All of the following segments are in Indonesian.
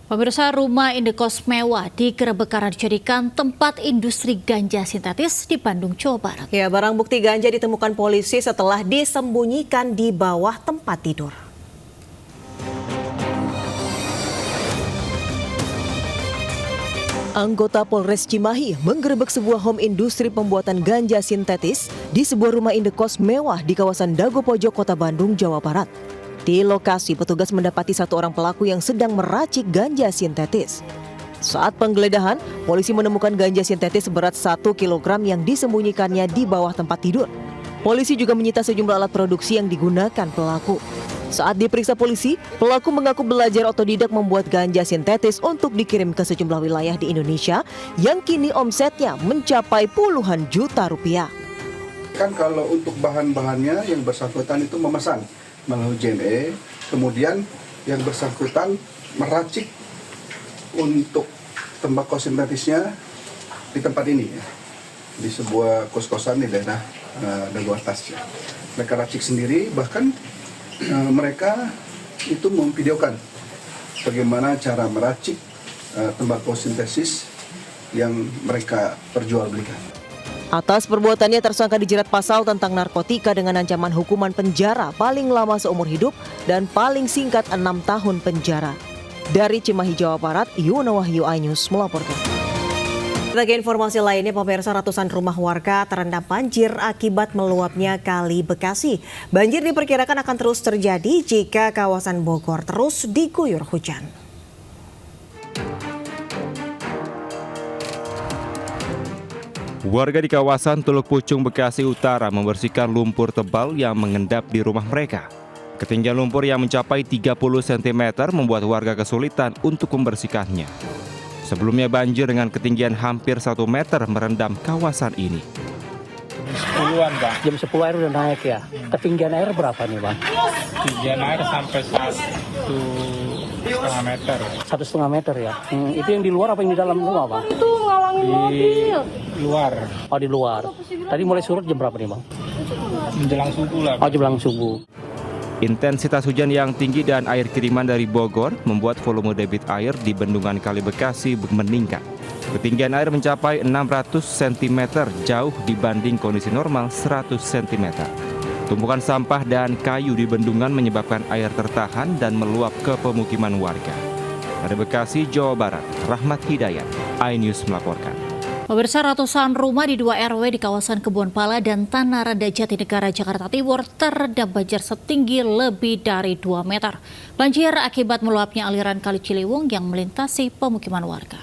Pemirsa, rumah indekos mewah digerebek karena dijadikan tempat industri ganja sintetis di Bandung, Jawa Barat. Ya, barang bukti ganja ditemukan polisi setelah disembunyikan di bawah tempat tidur. Anggota Polres Cimahi menggerebek sebuah home industri pembuatan ganja sintetis di sebuah rumah indekos mewah di kawasan Dago Pojok, Kota Bandung, Jawa Barat. Di lokasi, petugas mendapati satu orang pelaku yang sedang meracik ganja sintetis. Saat penggeledahan, polisi menemukan ganja sintetis seberat 1 kg yang disembunyikannya di bawah tempat tidur. Polisi juga menyita sejumlah alat produksi yang digunakan pelaku. Saat diperiksa polisi, pelaku mengaku belajar otodidak membuat ganja sintetis untuk dikirim ke sejumlah wilayah di Indonesia yang kini omsetnya mencapai puluhan juta rupiah. Kan kalau untuk bahan-bahannya yang bersangkutan itu memesan melalui JNE, kemudian yang bersangkutan meracik untuk tembakau sintetisnya di tempat ini, ya, di sebuah kos-kosan di daerah Dago Atas. Mereka racik sendiri, bahkan mereka itu memvideokan bagaimana cara meracik tembakau sintetis yang mereka perjualbelikan. Atas perbuatannya, tersangka dijerat pasal tentang narkotika dengan ancaman hukuman penjara paling lama seumur hidup dan paling singkat 6 tahun penjara. Dari Cimahi, Jawa Barat, Yuna Wahyu, iNews melaporkan. Sebagai informasi lainnya, pemirsa, ratusan rumah warga terendam banjir akibat meluapnya Kali Bekasi. Banjir diperkirakan akan terus terjadi jika kawasan Bogor terus diguyur hujan. Warga di kawasan Teluk Pucung, Bekasi Utara membersihkan lumpur tebal yang mengendap di rumah mereka. Ketinggian lumpur yang mencapai 30 cm membuat warga kesulitan untuk membersihkannya. Sebelumnya banjir dengan ketinggian hampir 1 meter merendam kawasan ini. 10-an, Bang. Jam 10 air udah naik ya. Ketinggian air berapa nih, Bang? Ketinggian air sampai 1,5 meter. 1,5 meter ya. Itu yang di luar apa yang di dalam rumah, Bang? Di luar. Oh, di luar. Tadi mulai surut jam berapa nih, Bang? Menjelang subuh lah. Oh, menjelang subuh. Intensitas hujan yang tinggi dan air kiriman dari Bogor membuat volume debit air di bendungan Kali Bekasi meningkat. Ketinggian air mencapai 600 cm, jauh dibanding kondisi normal 100 cm. Tumpukan sampah dan kayu di bendungan menyebabkan air tertahan dan meluap ke pemukiman warga. Dari Bekasi, Jawa Barat, Rahmat Hidayat, iNews melaporkan. Pemirsa, ratusan rumah di 2 RW di kawasan Kebun Pala dan Tanah Rada Jatinegara, Jakarta Timur terendam banjir setinggi lebih dari 2 meter. Banjir akibat meluapnya aliran Kali Ciliwung yang melintasi pemukiman warga.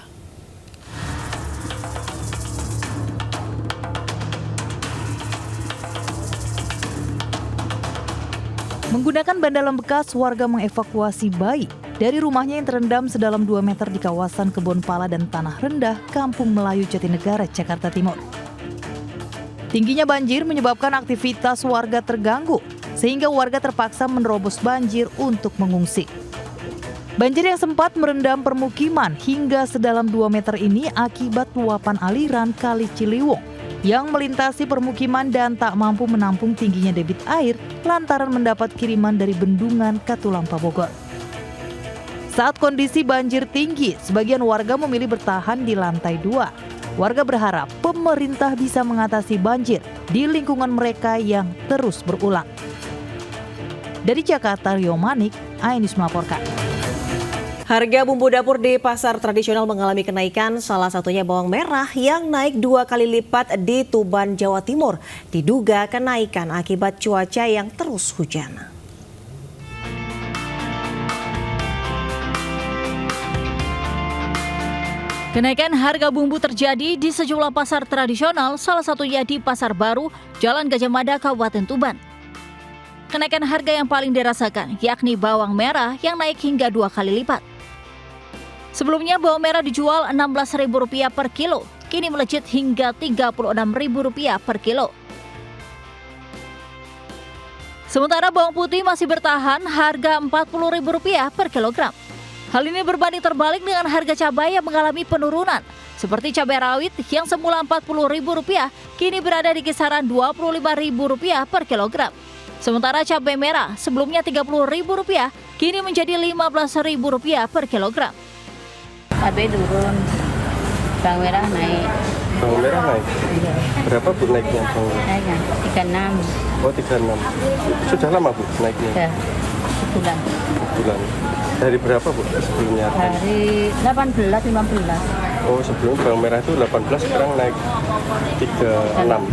Menggunakan ban dalam bekas, warga mengevakuasi bayi dari rumahnya yang terendam sedalam 2 meter di kawasan Kebun Pala dan Tanah Rendah, Kampung Melayu, Jatinegara, Jakarta Timur. Tingginya banjir menyebabkan aktivitas warga terganggu, sehingga warga terpaksa menerobos banjir untuk mengungsi. Banjir yang sempat merendam permukiman hingga sedalam 2 meter ini akibat luapan aliran Kali Ciliwung yang melintasi permukiman dan tak mampu menampung tingginya debit air lantaran mendapat kiriman dari bendungan Katulampa, Bogor. Saat kondisi banjir tinggi, sebagian warga memilih bertahan di lantai 2. Warga berharap pemerintah bisa mengatasi banjir di lingkungan mereka yang terus berulang. Dari Jakarta, Rio Manik, iNews melaporkan. Harga bumbu dapur di pasar tradisional mengalami kenaikan, salah satunya bawang merah yang naik 2 kali lipat di Tuban, Jawa Timur. Diduga kenaikan akibat cuaca yang terus hujan. Kenaikan harga bumbu terjadi di sejumlah pasar tradisional, salah satunya di Pasar Baru, Jalan Gajah Mada, Kabupaten Tuban. Kenaikan harga yang paling dirasakan yakni bawang merah yang naik hingga 2 kali lipat. Sebelumnya bawang merah dijual Rp16.000 per kilo, kini melejit hingga Rp36.000 per kilo. Sementara bawang putih masih bertahan harga Rp40.000 per kilogram. Hal ini berbanding terbalik dengan harga cabai yang mengalami penurunan. Seperti cabai rawit yang semula Rp40.000, kini berada di kisaran Rp25.000 per kilogram. Sementara cabai merah sebelumnya Rp30.000, kini menjadi Rp15.000 per kilogram. Cabai turun, bawang merah naik. Bawang merah naik? Iya. Berapa Bu naiknya bawang merah? Naiknya 36. Oh 36. Sudah lama Bu naiknya? Sudah sebulan. Bulan. Dari berapa Bu sebelumnya? Dari 18, 15. Oh sebelum bawang merah itu 18, sekarang naik 36.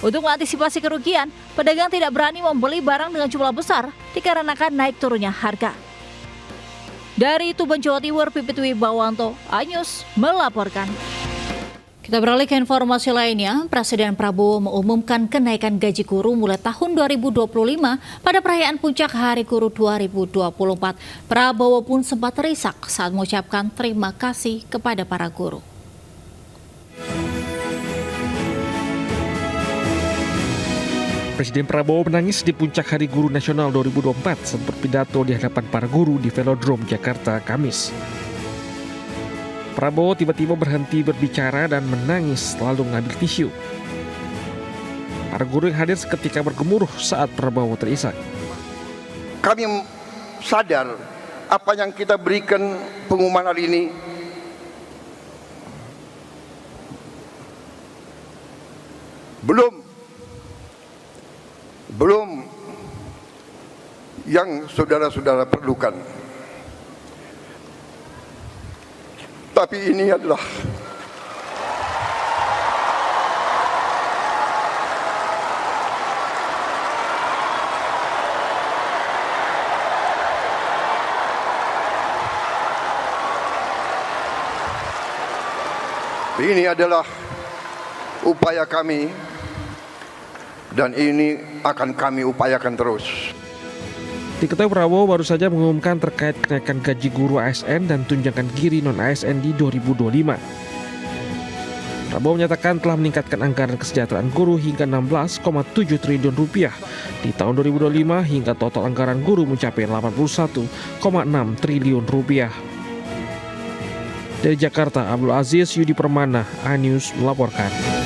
Untuk mengantisipasi kerugian, pedagang tidak berani membeli barang dengan jumlah besar dikarenakan naik turunnya harga. Dari Tuban, Jawa Timur, Pipit Wibawanto, iNews melaporkan. Kita beralih ke informasi lainnya. Presiden Prabowo mengumumkan kenaikan gaji guru mulai tahun 2025 pada perayaan puncak Hari Guru 2024. Prabowo pun sempat terisak saat mengucapkan terima kasih kepada para guru. Presiden Prabowo menangis di puncak Hari Guru Nasional 2024 saat berpidato di hadapan para guru di Velodrome, Jakarta, Kamis. Prabowo tiba-tiba berhenti berbicara dan menangis lalu mengambil tisu. Para guru yang hadir seketika bergemuruh saat Prabowo terisak. Kami sadar apa yang kita berikan pengumuman hari ini belum yang saudara-saudara perlukan. Tapi ini adalah upaya kami dan ini akan kami upayakan terus. Diketahui Prabowo baru saja mengumumkan terkait kenaikan gaji guru ASN dan tunjangan giri non-ASN di 2025. Prabowo menyatakan telah meningkatkan anggaran kesejahteraan guru hingga 16,7 triliun rupiah di tahun 2025 hingga total anggaran guru mencapai 81,6 triliun rupiah. Dari Jakarta, Abdul Aziz Yudi Permana, iNews melaporkan.